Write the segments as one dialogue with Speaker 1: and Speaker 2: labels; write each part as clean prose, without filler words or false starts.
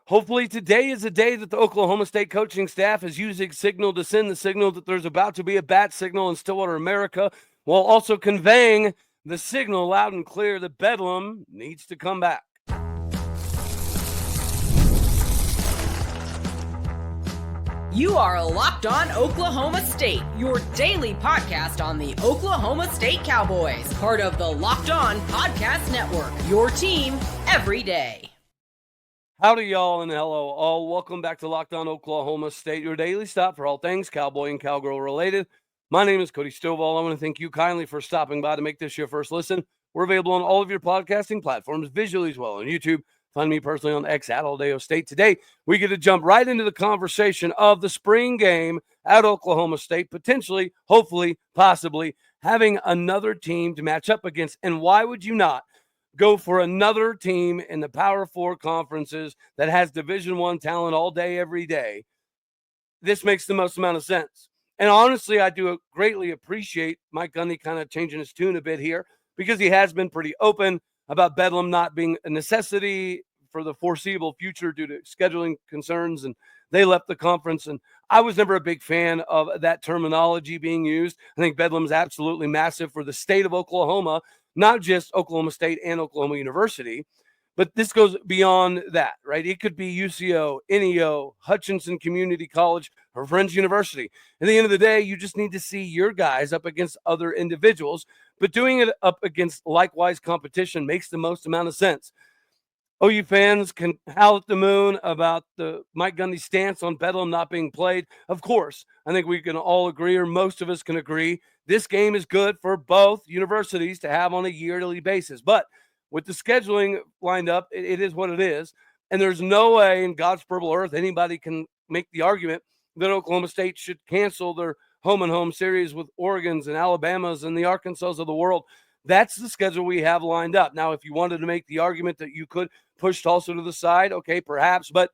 Speaker 1: Hopefully today is a day that the Oklahoma State coaching staff is using signal to send the signal that there's about to be a bat signal in Stillwater, America, while also conveying the signal loud and clear that Bedlam needs to come back.
Speaker 2: You are Locked On Oklahoma State, your daily podcast on the Oklahoma State Cowboys, part of the Locked On Podcast Network, your team every day.
Speaker 1: Howdy, y'all, and hello, all. Welcome back to Locked On Oklahoma State, your daily stop for all things cowboy and cowgirl related. My name is Cody Stillwater. I want to thank you kindly for stopping by to make this your first listen. We're available on all of your podcasting platforms, visually as well on YouTube. Find me personally on X at Aldeo State. Today, we get to jump right into the conversation of the spring game at Oklahoma State, potentially, hopefully, possibly having another team to match up against. And why would you not go for another team in the Power Four conferences that has Division I talent all day, every day? This makes the most amount of sense. And honestly, I do greatly appreciate Mike Gundy kind of changing his tune a bit here, because he has been pretty open about Bedlam not being a necessity for the foreseeable future due to scheduling concerns, and they left the conference. And I was never a big fan of that terminology being used. I think Bedlam is absolutely massive for the state of Oklahoma, not just Oklahoma State and Oklahoma University, but this goes beyond that, right? It could be UCO, NEO, Hutchinson Community College, or Friends University. At the end of the day, you just need to see your guys up against other individuals, but doing it up against likewise competition makes the most amount of sense. OU fans can howl at the moon about the Mike Gundy stance on Bedlam not being played. Of course, I think we can all agree, or most of us can agree, this game is good for both universities to have on a yearly basis. But with the scheduling lined up, it is what it is. And there's no way in God's purple earth anybody can make the argument that Oklahoma State should cancel their home-and-home series with Oregons and Alabamas and the Arkansas of the world. That's the schedule we have lined up. Now, if you wanted to make the argument that you could push Tulsa to the side, okay, perhaps. But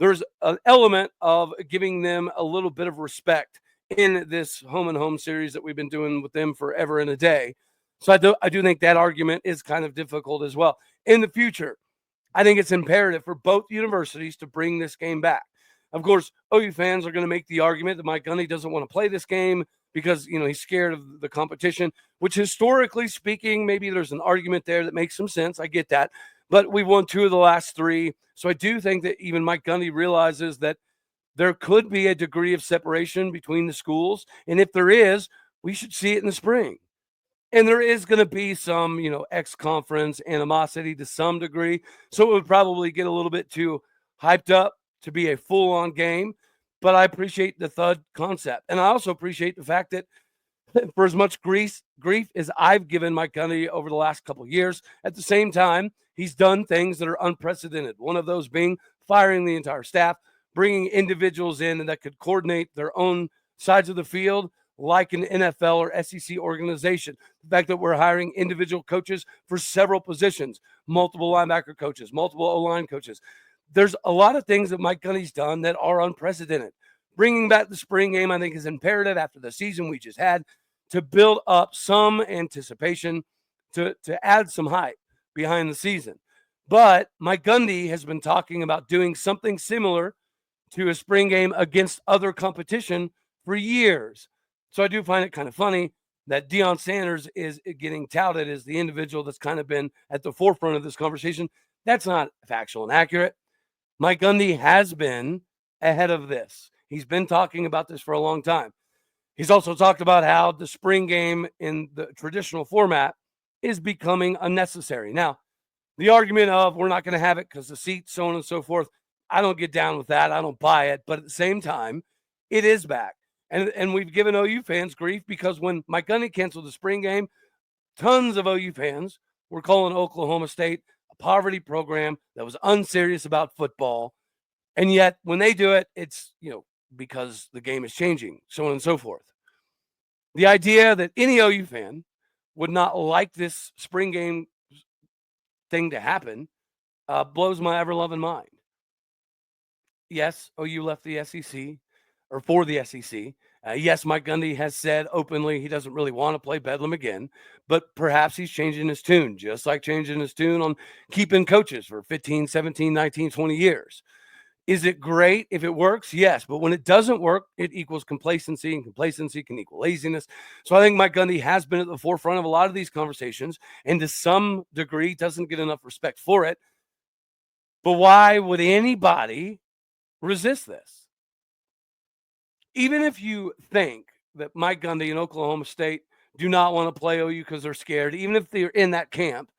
Speaker 1: there's an element of giving them a little bit of respect in this home-and-home series that we've been doing with them forever and a day. So I do think that argument is kind of difficult as well. In the future, I think it's imperative for both universities to bring this game back. Of course, OU fans are going to make the argument that Mike Gundy doesn't want to play this game because, he's scared of the competition, which historically speaking, maybe there's an argument there that makes some sense. I get that. But we've won 2 of the last 3. So I do think that even Mike Gundy realizes that there could be a degree of separation between the schools. And if there is, we should see it in the spring. And there is going to be some, ex-conference animosity to some degree. So it would probably get a little bit too hyped up to be a full-on game. But I appreciate the thud concept. And I also appreciate the fact that for as much grief as I've given Mike Gundy over the last couple of years, at the same time, he's done things that are unprecedented. One of those being firing the entire staff, bringing individuals in that could coordinate their own sides of the field, like an NFL or SEC organization. The fact that we're hiring individual coaches for several positions, multiple linebacker coaches, multiple O-line coaches. There's a lot of things that Mike Gundy's done that are unprecedented. Bringing back the spring game, I think, is imperative after the season we just had to build up some anticipation, to add some hype behind the season. But Mike Gundy has been talking about doing something similar to a spring game against other competition for years. So I do find it kind of funny that Deion Sanders is getting touted as the individual that's kind of been at the forefront of this conversation. That's not factual and accurate. Mike Gundy has been ahead of this. He's been talking about this for a long time. He's also talked about how the spring game in the traditional format is becoming unnecessary. Now, the argument of we're not going to have it because the seats, so on and so forth, I don't get down with that. I don't buy it. But at the same time, it is back. And we've given OU fans grief because when Mike Gundy canceled the spring game, tons of OU fans were calling Oklahoma State a poverty program that was unserious about football. And yet when they do it, it's, because the game is changing, so on and so forth. The idea that any OU fan would not like this spring game thing to happen blows my ever-loving mind. Yes, OU left the SEC, or for the SEC. Yes, Mike Gundy has said openly he doesn't really want to play Bedlam again, but perhaps he's changing his tune, just like changing his tune on keeping coaches for 15, 17, 19, 20 years. Is it great if it works? Yes. But when it doesn't work, it equals complacency, and complacency can equal laziness. So I think Mike Gundy has been at the forefront of a lot of these conversations, and to some degree doesn't get enough respect for it. But why would anybody resist this? Even if you think that Mike Gundy and Oklahoma State do not want to play OU because they're scared, even if they're in that camp,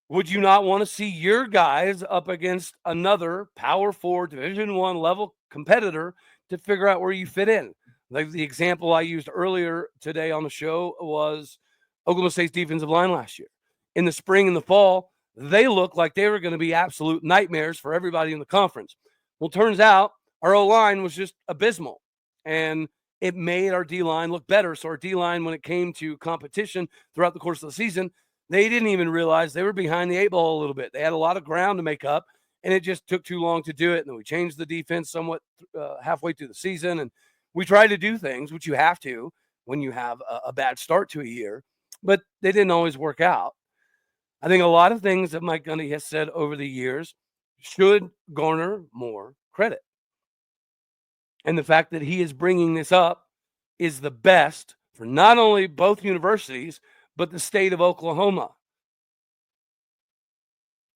Speaker 1: would you not want to see your guys up against another Power 4 Division I level competitor to figure out where you fit in? Like the example I used earlier today on the show was Oklahoma State's defensive line last year. In the spring and the fall, they looked like they were going to be absolute nightmares for everybody in the conference. Well, turns out our O-line was just abysmal, and it made our D-line look better. So our D-line, when it came to competition throughout the course of the season, they didn't even realize they were behind the eight ball a little bit. They had a lot of ground to make up, and it just took too long to do it. And then we changed the defense somewhat halfway through the season, and we tried to do things, which you have to when you have a bad start to a year, but they didn't always work out. I think a lot of things that Mike Gundy has said over the years should garner more credit. And the fact that he is bringing this up is the best for not only both universities, but the state of Oklahoma.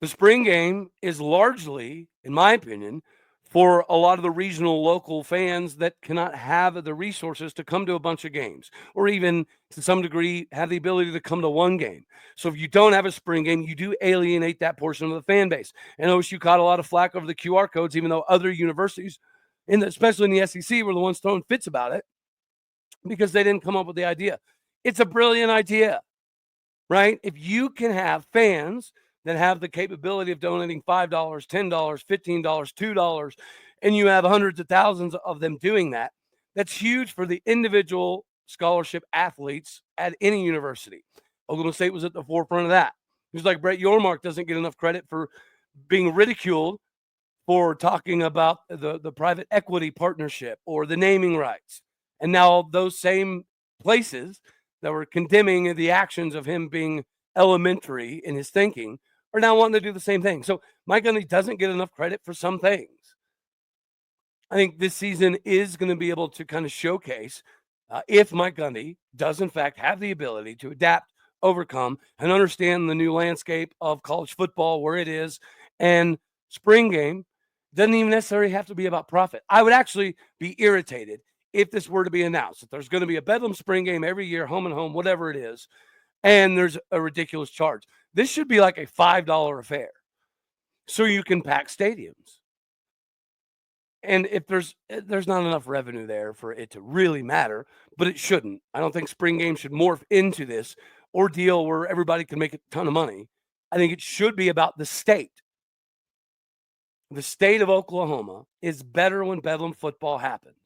Speaker 1: The spring game is largely, in my opinion, for a lot of the regional local fans that cannot have the resources to come to a bunch of games, or even to some degree have the ability to come to one game. So if you don't have a spring game, you do alienate that portion of the fan base. And OSU caught a lot of flack over the QR codes, even though other universities, especially in the SEC, were the ones throwing fits about it because they didn't come up with the idea. It's a brilliant idea, right? If you can have fans that have the capability of donating $5, $10, $15, $2, and you have hundreds of thousands of them doing that, that's huge for the individual scholarship athletes at any university. Oklahoma State was at the forefront of that. It's like Brett Yormark doesn't get enough credit for being ridiculed for talking about the private equity partnership or the naming rights. And now those same places that were condemning the actions of him being elementary in his thinking are now wanting to do the same thing. So Mike Gundy doesn't get enough credit for some things. I think this season is going to be able to kind of showcase if Mike Gundy does in fact have the ability to adapt, overcome, and understand the new landscape of college football, where it is. And spring game doesn't even necessarily have to be about profit. I would actually be irritated if this were to be announced, that there's going to be a Bedlam spring game every year, home and home, whatever it is, and there's a ridiculous charge. This should be like a $5 affair so you can pack stadiums. And if there's not enough revenue there for it to really matter, but it shouldn't. I don't think spring games should morph into this ordeal where everybody can make a ton of money. I think it should be about the state. The state of Oklahoma is better when Bedlam football happens.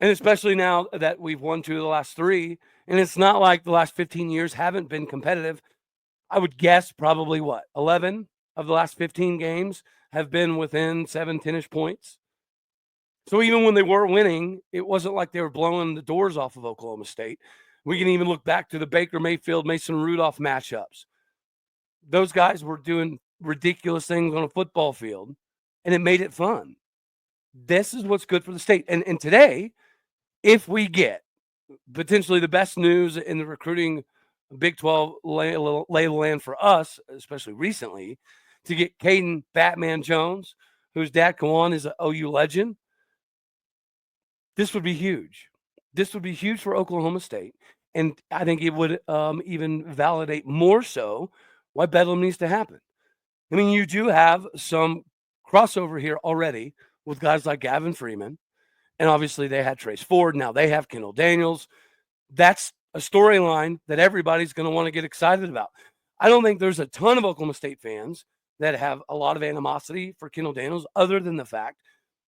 Speaker 1: And especially now that we've won 2 of the last 3, and it's not like the last 15 years haven't been competitive. I would guess probably 11 of the last 15 games have been within 7, 10-ish points. So even when they were winning, it wasn't like they were blowing the doors off of Oklahoma State. We can even look back to the Baker Mayfield, Mason Rudolph matchups. Those guys were doing ridiculous things on a football field, and it made it fun. This is what's good for the state. And today, if we get potentially the best news in the recruiting Big 12 lay of the land for us, especially recently, to get Caden Batman Jones, whose dad, Kawan, is an OU legend. This would be huge. This would be huge for Oklahoma State. And I think it would even validate more so why Bedlam needs to happen. I mean, you do have some crossover here already with guys like Gavin Freeman. And obviously they had Trace Ford. Now they have Kendall Daniels. That's a storyline that everybody's going to want to get excited about. I don't think there's a ton of Oklahoma State fans that have a lot of animosity for Kendall Daniels, other than the fact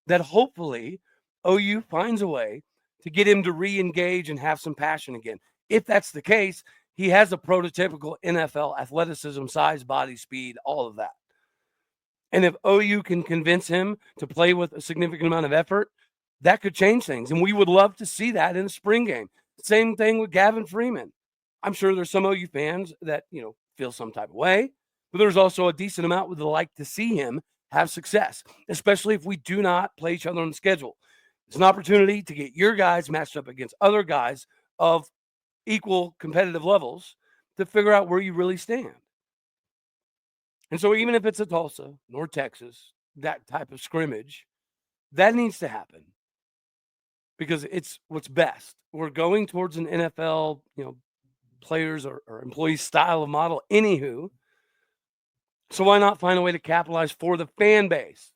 Speaker 1: that hopefully OU finds a way to get him to re-engage and have some passion again. If that's the case, he has a prototypical NFL athleticism, size, body, speed, all of that. And if OU can convince him to play with a significant amount of effort, that could change things. And we would love to see that in the spring game. Same thing with Gavin Freeman. I'm sure there's some OU fans that, feel some type of way, but there's also a decent amount would like to see him have success, especially if we do not play each other on the schedule. It's an opportunity to get your guys matched up against other guys of equal competitive levels to figure out where you really stand. And so even if it's a Tulsa, North Texas, that type of scrimmage, that needs to happen because it's what's best. We're going towards an NFL, players or employees style of model. Anywho, so why not find a way to capitalize for the fan base?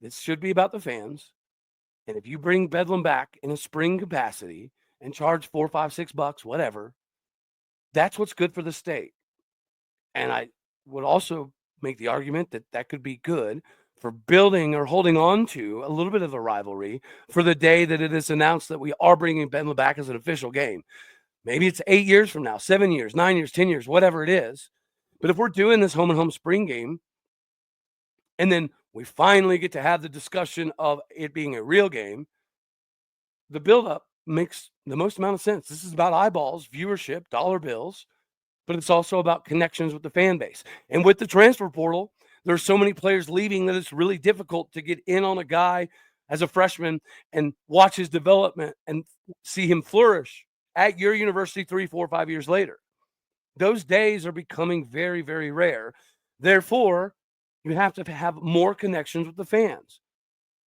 Speaker 1: This should be about the fans. And if you bring Bedlam back in a spring capacity and charge $4, $5, $6, whatever, that's what's good for the state. And I would also make the argument that that could be good for building or holding on to a little bit of a rivalry for the day that it is announced that we are bringing Bedlam back as an official game. Maybe it's 8 years from now, 7 years, 9 years, 10 years, whatever it is. But if we're doing this home and home spring game, and then we finally get to have the discussion of it being a real game, the buildup makes the most amount of sense. This is about eyeballs, viewership, dollar bills, but it's also about connections with the fan base. And with the transfer portal, there's so many players leaving that it's really difficult to get in on a guy as a freshman and watch his development and see him flourish at your university 3, 4, 5 years later. Those days are becoming very, very rare. Therefore, you have to have more connections with the fans.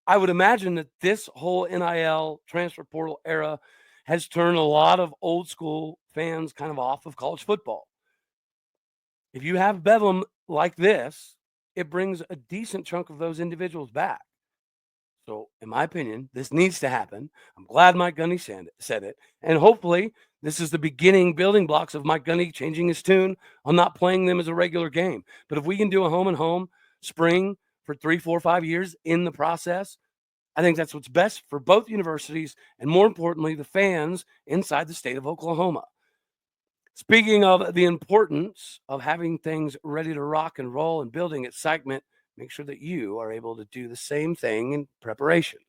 Speaker 1: I would imagine that this whole NIL transfer portal era has turned a lot of old school fans kind of off of college football. If you have Bedlam like this, it brings a decent chunk of those individuals back. So, in my opinion, this needs to happen. I'm glad Mike Gundy said it. And hopefully, this is the beginning building blocks of Mike Gundy changing his tune on not playing them as a regular game. But if we can do a home and home spring for 3, 4, 5 years in the process, I think that's what's best for both universities and, more importantly, the fans inside the state of Oklahoma. Speaking of the importance of having things ready to rock and roll and building excitement, make sure that you are able to do the same thing in preparation.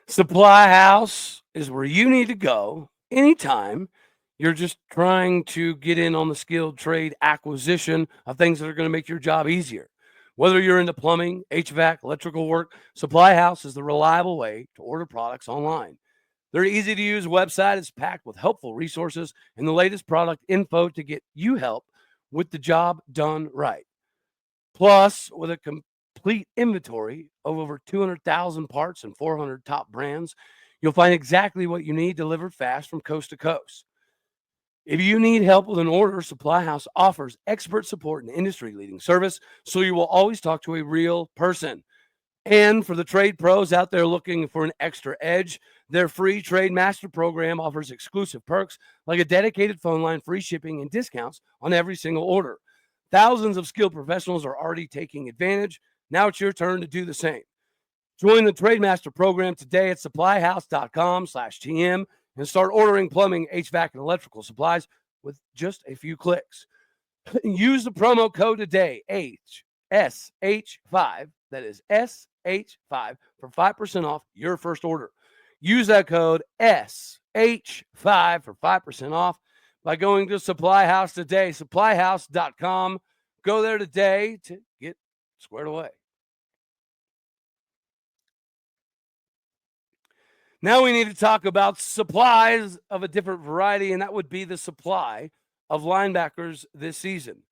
Speaker 1: Supply House is where you need to go anytime you're just trying to get in on the skilled trade acquisition of things that are going to make your job easier. Whether you're into plumbing, HVAC, electrical work, Supply House is the reliable way to order products online. Their easy-to-use website is packed with helpful resources and the latest product info to get you help with the job done right. Plus, with a complete inventory of over 200,000 parts and 400 top brands, you'll find exactly what you need delivered fast from coast to coast. If you need help with an order, Supply House offers expert support and industry-leading service, so you will always talk to a real person. And for the trade pros out there looking for an extra edge, their free Trade Master program offers exclusive perks like a dedicated phone line, free shipping, and discounts on every single order. Thousands of skilled professionals are already taking advantage. Now it's your turn to do the same. Join the Trade Master program today at supplyhouse.com/TM and start ordering plumbing, HVAC, and electrical supplies with just a few clicks. Use the promo code today, SH5, that is SH5, for 5% off your first order. Use that code SH5 for 5% off by going to Supply House today, supplyhouse.com. Go there today to get squared away. Now we need to talk about supplies of a different variety, and that would be the supply of linebackers this season.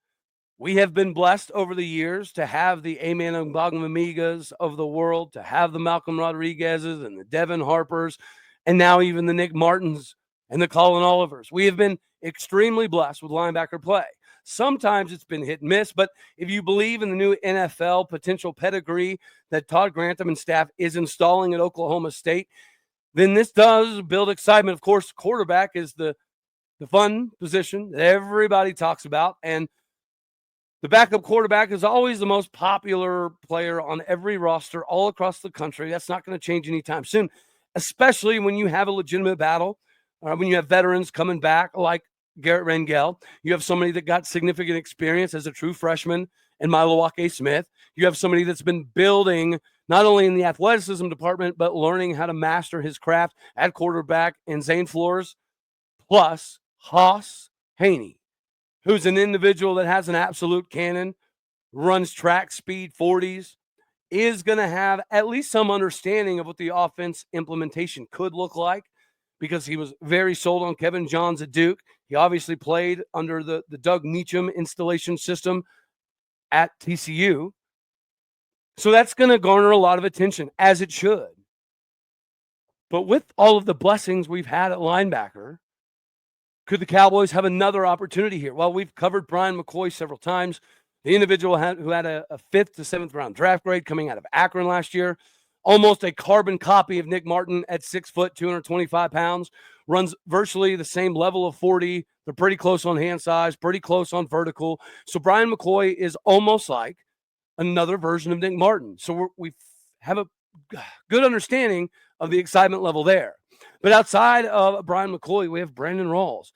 Speaker 1: We have been blessed over the years to have the Amen Mbagamigas of the world, to have the Malcolm Rodriguez's and the Devin Harpers, and now even the Nick Martins and the Colin Olivers. We have been extremely blessed with linebacker play. Sometimes it's been hit and miss, but if you believe in the new NFL potential pedigree that Todd Grantham and staff is installing at Oklahoma State, then this does build excitement. Of course, quarterback is the fun position that everybody talks about, and the backup quarterback is always the most popular player on every roster all across the country. That's not going to change anytime soon, especially when you have a legitimate battle, when you have veterans coming back like Garrett Rangel. You have somebody that got significant experience as a true freshman in Milwaukee Smith. You have somebody that's been building not only in the athleticism department, but learning how to master his craft at quarterback in Zane Flores, plus Haas Haney. who's an individual that has an absolute cannon, runs track speed 40s, is going to have at least some understanding of what the offense implementation could look like, because he was very sold on Kevin Johns at Duke. He obviously played under the Doug Meacham installation system at TCU. So that's going to garner a lot of attention, as it should. But with all of the blessings we've had at linebacker, could the Cowboys have another opportunity here? Well, we've covered Brian McCoy several times. The individual who had a 5th to 7th round draft grade coming out of Akron last year, almost a carbon copy of Nick Martin at 6 foot, 225 pounds, runs virtually the same level of 40. They're pretty close on hand size, pretty close on vertical. So Brian McCoy is almost like another version of Nick Martin. So we have a good understanding of the excitement level there. But outside of Brian McCoy, we have Brandon Rawls,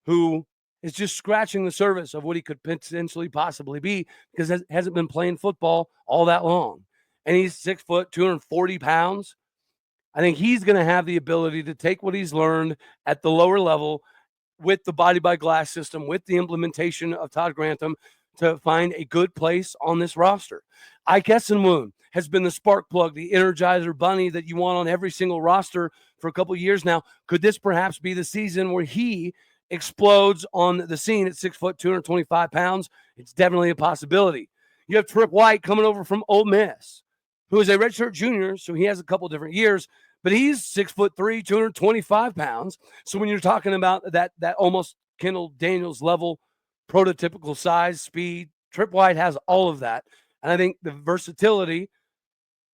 Speaker 1: who is just scratching the surface of what he could potentially possibly be, because he hasn't been playing football all that long. And he's 6 foot, 240 pounds. I think he's going to have the ability to take what he's learned at the lower level with the body by glass system, with the implementation of Todd Grantham, to find a good place on this roster. Ike Essenwoon has been the spark plug, the Energizer bunny that you want on every single roster for a couple of years now. Could this perhaps be the season where he explodes on the scene at 6 foot, 225 pounds? It's definitely a possibility. You have Trip White coming over from Ole Miss, who is a redshirt junior, so he has a couple different years, but he's 6'3", 225 pounds. So when you're talking about that almost Kendall Daniels level, prototypical size, speed, Trip White has all of that. And I think the versatility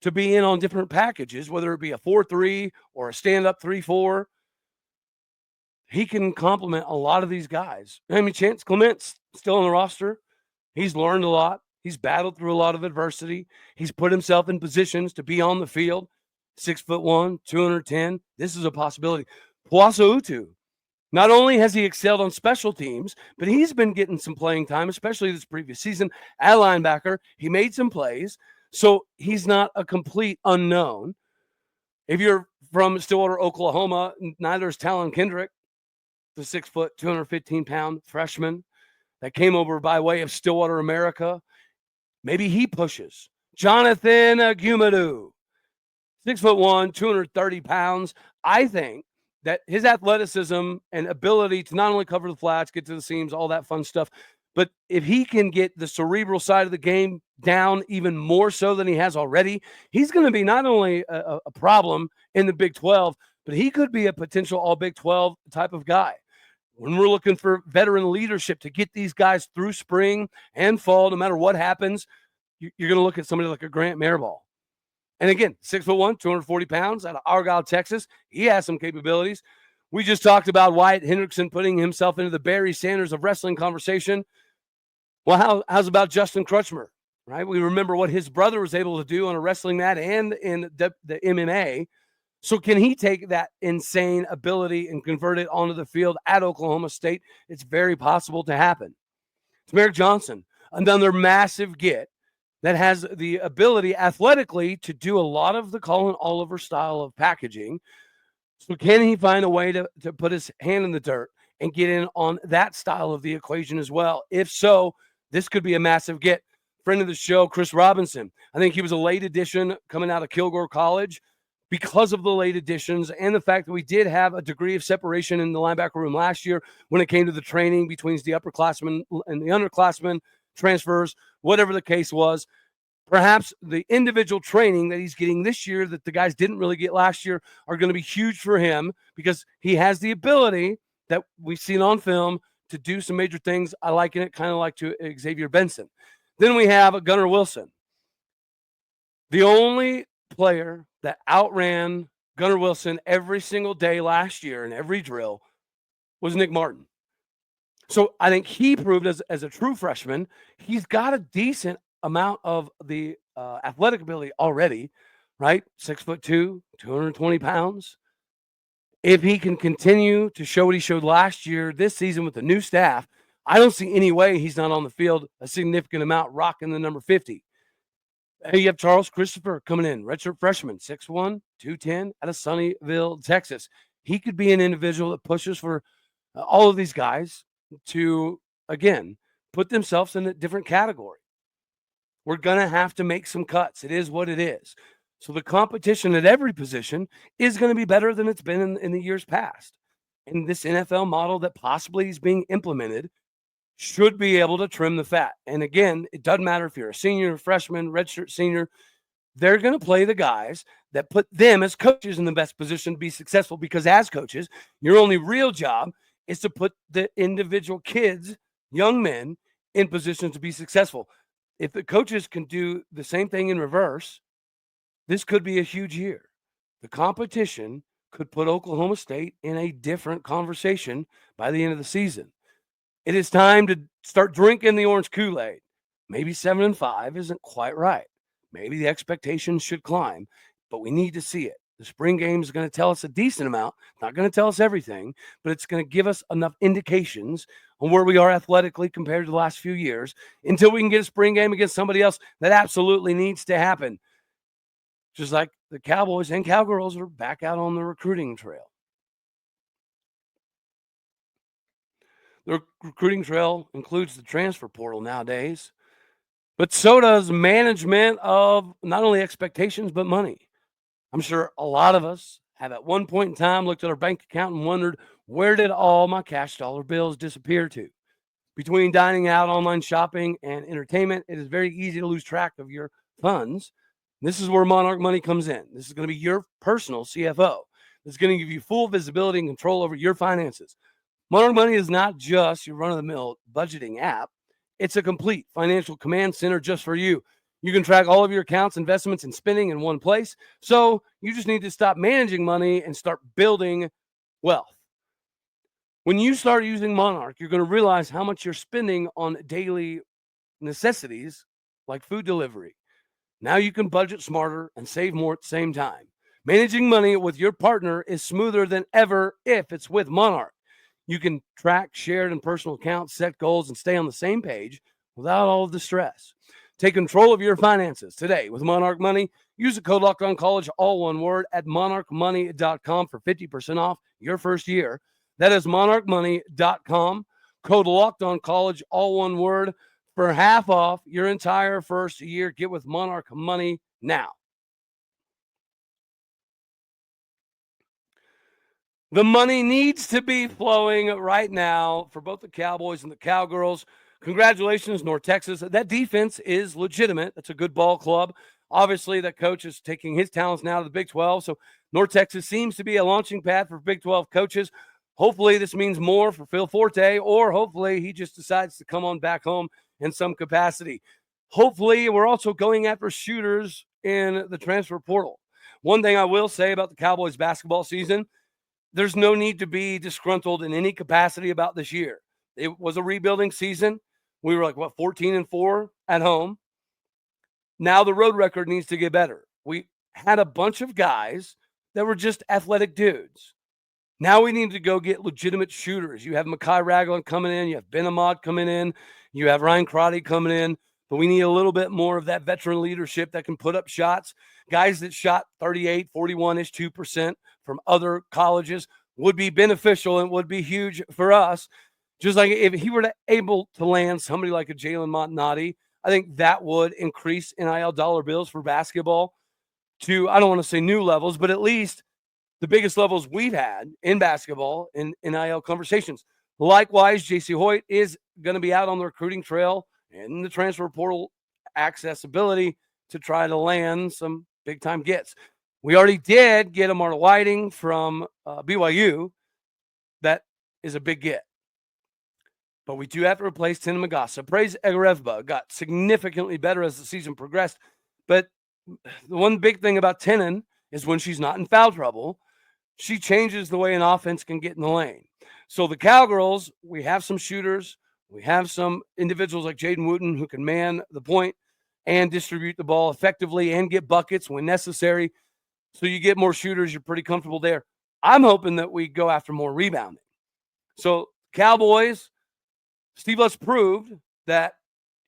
Speaker 1: to be in on different packages, whether it be a 4-3 or a stand-up 3-4, he can complement a lot of these guys. I mean, Chance Clement's still on the roster. He's learned a lot. He's battled through a lot of adversity. He's put himself in positions to be on the field. 6'1", 210. This is a possibility. Puasa Utu. Not only has he excelled on special teams, but he's been getting some playing time, especially this previous season at linebacker. He made some plays, so he's not a complete unknown. If you're from Stillwater, Oklahoma, neither is Talon Kendrick, the 6 foot, 215-pound freshman that came over by way of Stillwater, America. Maybe he pushes. Jonathan Agumadu, 6'1", 230 pounds. I think that his athleticism and ability to not only cover the flats, get to the seams, all that fun stuff, but if he can get the cerebral side of the game down even more so than he has already, he's going to be not only a problem in the Big 12, but he could be a potential all Big 12 type of guy. When we're looking for veteran leadership to get these guys through spring and fall, no matter what happens, you're going to look at somebody like a Grant Mariball. And again, 6'1", 240 pounds out of Argyle, Texas. He has some capabilities. We just talked about Wyatt Hendrickson putting himself into the Barry Sanders of wrestling conversation. Well, how's about Justin Crutchmer, right? We remember what his brother was able to do on a wrestling mat and in the MMA. So can he take that insane ability and convert it onto the field at Oklahoma State? It's very possible to happen. It's Merrick Johnson, another massive get that has the ability athletically to do a lot of the Colin Oliver style of packaging. So can he find a way to put his hand in the dirt and get in on that style of the equation as well? If so, this could be a massive get. Friend of the show, Chris Robinson. I think he was a late addition coming out of Kilgore College. Because of the late additions and the fact that we did have a degree of separation in the linebacker room last year when it came to the training between the upperclassmen and the underclassmen, transfers, whatever the case was, perhaps the individual training that he's getting this year that the guys didn't really get last year are going to be huge for him, because he has the ability that we've seen on film to do some major things. I liken it kind of like to Xavier Benson. Then we have Gunnar Wilson. The only player that outran Gunnar Wilson every single day last year in every drill was Nick Martin. So I think he proved as a true freshman, he's got a decent amount of the athletic ability already, right? 6'2", 220 pounds. If he can continue to show what he showed last year, this season with the new staff, I don't see any way he's not on the field a significant amount, rocking the number 50. You have Charles Christopher coming in, redshirt freshman, 6'1", 210 out of Sunnyvale, Texas. He could be an individual that pushes for all of these guys to again, put themselves in a different category. We're going to have to make some cuts. It is what it is. So the competition at every position is going to be better than it's been in the years past. And this NFL model that possibly is being implemented should be able to trim the fat. And again, it doesn't matter if you're a senior, freshman, redshirt senior, they're going to play the guys that put them as coaches in the best position to be successful, because as coaches, your only real job is to put the individual kids, young men, in positions to be successful. If the coaches can do the same thing in reverse, this could be a huge year. The competition could put Oklahoma State in a different conversation by the end of the season. It is time to start drinking the orange Kool-Aid. Maybe 7-5 isn't quite right. Maybe the expectations should climb, but we need to see it. The spring game is going to tell us a decent amount, not going to tell us everything, but it's going to give us enough indications on where we are athletically compared to the last few years until we can get a spring game against somebody else that absolutely needs to happen. Just like the Cowboys and Cowgirls are back out on the recruiting trail. The recruiting trail includes the transfer portal nowadays, but so does management of not only expectations, but money. I'm sure a lot of us have at one point in time looked at our bank account and wondered, where did all my cash dollar bills disappear to? Between dining out, online shopping, and entertainment, it is very easy to lose track of your funds. This is where Monarch Money comes in. This is going to be your personal CFO. It's going to give you full visibility and control over your finances. Monarch Money is not just your run-of-the-mill budgeting app. It's a complete financial command center just for you. You can track all of your accounts, investments, and spending in one place. So you just need to stop managing money and start building wealth. When you start using Monarch, you're going to realize how much you're spending on daily necessities like food delivery. Now you can budget smarter and save more at the same time. Managing money with your partner is smoother than ever if it's with Monarch. You can track shared and personal accounts, set goals, and stay on the same page without all of the stress. Take control of your finances today with Monarch Money. Use the code LOCKEDONCollege, all one word, at monarchmoney.com for 50% off your first year. That is monarchmoney.com. Code LOCKEDONCollege, all one word, for half off your entire first year. Get with Monarch Money now. The money needs to be flowing right now for both the Cowboys and the Cowgirls. Congratulations, North Texas. That defense is legitimate. That's a good ball club. Obviously, that coach is taking his talents now to the Big 12. So North Texas seems to be a launching pad for Big 12 coaches. Hopefully this means more for Phil Forte, or hopefully he just decides to come on back home in some capacity. Hopefully we're also going after shooters in the transfer portal. One thing I will say about the Cowboys basketball season, there's no need to be disgruntled in any capacity about this year. It was a rebuilding season. We were like, 14-4 at home. Now the road record needs to get better. We had a bunch of guys that were just athletic dudes. Now we need to go get legitimate shooters. You have Mekhi Ragland coming in. You have Ben Ahmad coming in. You have Ryan Crotty coming in. But we need a little bit more of that veteran leadership that can put up shots. Guys that shot 38, 41-ish, 2% from other colleges would be beneficial and would be huge for us. Just like if he were able to land somebody like a Jalen Montanati, I think that would increase NIL dollar bills for basketball to, I don't want to say new levels, but at least the biggest levels we've had in basketball in NIL conversations. Likewise, Jacie Hoyt is going to be out on the recruiting trail and the transfer portal accessibility to try to land some big-time gets. We already did get Amar Whiting from BYU. That is a big get. But we do have to replace Tina Magasa. Praise Egarevba got significantly better as the season progressed. But the one big thing about Tenen is when she's not in foul trouble, she changes the way an offense can get in the lane. So the Cowgirls, we have some shooters. We have some individuals like Jaden Wooten who can man the point and distribute the ball effectively and get buckets when necessary. So you get more shooters. You're pretty comfortable there. I'm hoping that we go after more rebounding. So Cowboys, Steve Lutz proved that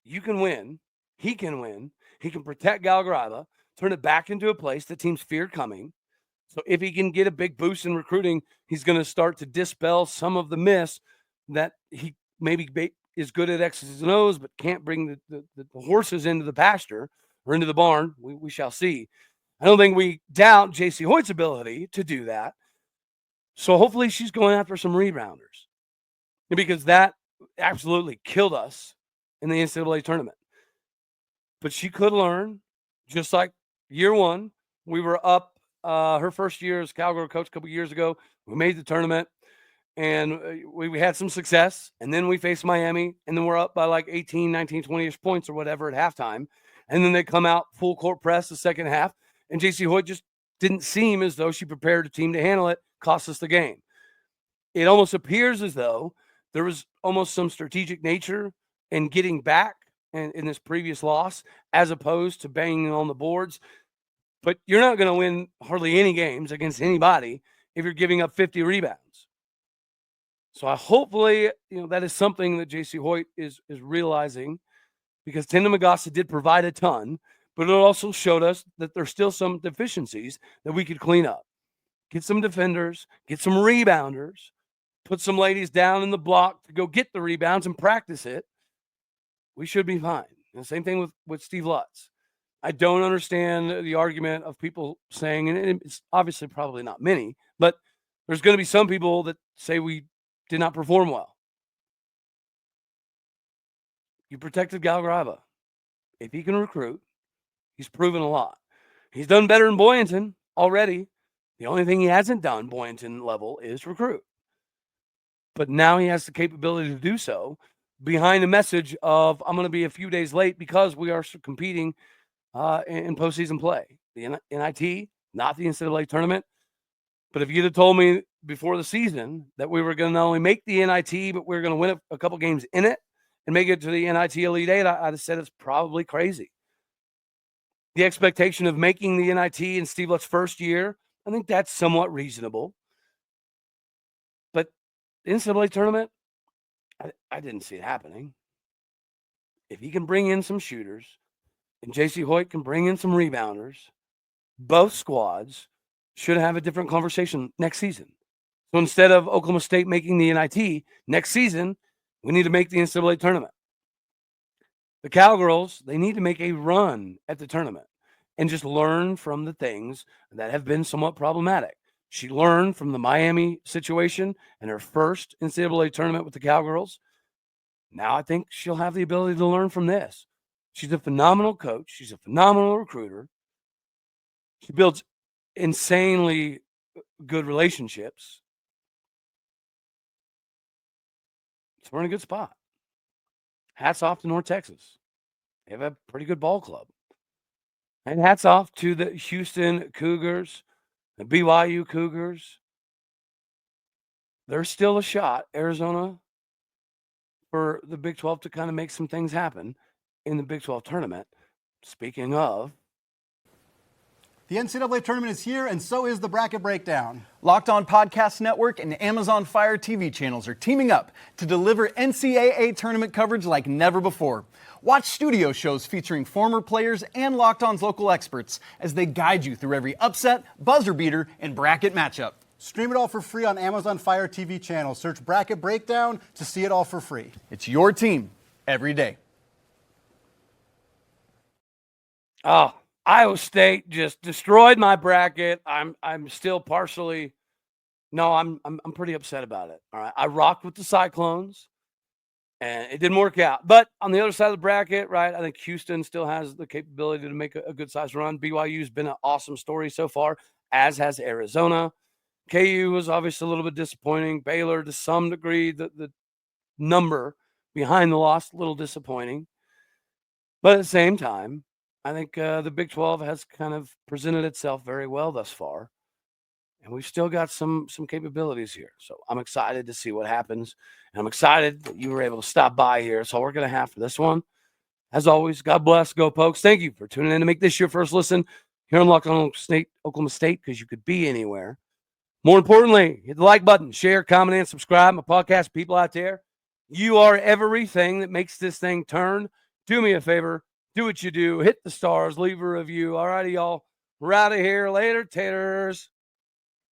Speaker 1: you can win. He can win. He can protect Galgarava, turn it back into a place that teams feared coming. So if he can get a big boost in recruiting, he's going to start to dispel some of the myths that he maybe is good at X's and O's, but can't bring the horses into the pasture or into the barn. We shall see. I don't think we doubt Jacie Hoyt's ability to do that. So hopefully she's going after some rebounders, because that absolutely killed us in the NCAA tournament. But she could learn, just like year one. We were up her first year as Cowgirl coach a couple years ago. We made the tournament, and we had some success. And then we faced Miami, and then we're up by like 18, 19, 20-ish points or whatever at halftime. And then they come out full court press the second half, and Jacie Hoyt just didn't seem as though she prepared a team to handle it, cost us the game. It almost appears as though there was almost some strategic nature in getting back in this previous loss, as opposed to banging on the boards. But you're not going to win hardly any games against anybody if you're giving up 50 rebounds. So hopefully, that is something that Jacie Hoyt is realizing, because Tenda Magassa did provide a ton, but it also showed us that there's still some deficiencies that we could clean up. Get some defenders, get some rebounders, put some ladies down in the block to go get the rebounds and practice it. We should be fine. And the same thing with Steve Lutz. I don't understand the argument of people saying, and it's obviously probably not many, but there's going to be some people that say we did not perform well. You protected Galgrava. If he can recruit, he's proven a lot. He's done better in Boynton already. The only thing he hasn't done Boynton level is recruit. But now he has the capability to do so, behind the message of, I'm going to be a few days late because we are competing in postseason play. The NIT, not the NCAA tournament. But if you'd have told me before the season that we were going to not only make the NIT, but we were going to win a couple games in it and make it to the NIT Elite Eight, I'd have said it's probably crazy. The expectation of making the NIT in Steve Lutz's first year, I think that's somewhat reasonable. But the NCAA tournament, I didn't see it happening. If he can bring in some shooters and Jacie Hoyt can bring in some rebounders, both squads should have a different conversation next season. So instead of Oklahoma State making the NIT next season, we need to make the NCAA tournament. The Cowgirls, they need to make a run at the tournament and just learn from the things that have been somewhat problematic. She learned from the Miami situation and her first NCAA tournament with the Cowgirls. Now I think she'll have the ability to learn from this. She's a phenomenal coach. She's a phenomenal recruiter. She builds insanely good relationships. So we're in a good spot. Hats off to North Texas. They have a pretty good ball club. And hats off to the Houston Cougars, the BYU Cougars. There's still a shot, Arizona, for the Big 12 to kind of make some things happen in the Big 12 tournament. Speaking of,
Speaker 3: the NCAA tournament is here, and so is the Bracket Breakdown.
Speaker 4: Locked On Podcast Network and Amazon Fire TV channels are teaming up to deliver NCAA tournament coverage like never before. Watch studio shows featuring former players and Locked On's local experts as they guide you through every upset, buzzer beater, and bracket matchup.
Speaker 3: Stream it all for free on Amazon Fire TV channel. Search Bracket Breakdown to see it all for free.
Speaker 4: It's your team every day.
Speaker 1: Oh, Iowa State just destroyed my bracket. I'm still partially, no, I'm pretty upset about it. All right, I rocked with the Cyclones, and it didn't work out. But on the other side of the bracket, right, I think Houston still has the capability to make a good size run. BYU's been an awesome story so far, as has Arizona. KU was obviously a little bit disappointing. Baylor, to some degree, the number behind the loss, a little disappointing. But at the same time, I think the Big 12 has kind of presented itself very well thus far. And we've still got some capabilities here. So I'm excited to see what happens. And I'm excited that you were able to stop by here. That's all we're going to have for this one. As always, God bless. Go Pokes. Thank you for tuning in to make this your first listen here on Locked On Oklahoma State, because you could be anywhere. More importantly, hit the like button, share, comment, and subscribe. My podcast people out there, you are everything that makes this thing turn. Do me a favor. Do what you do. Hit the stars. Leave a review. All righty, y'all. We're out of here. Later, taters.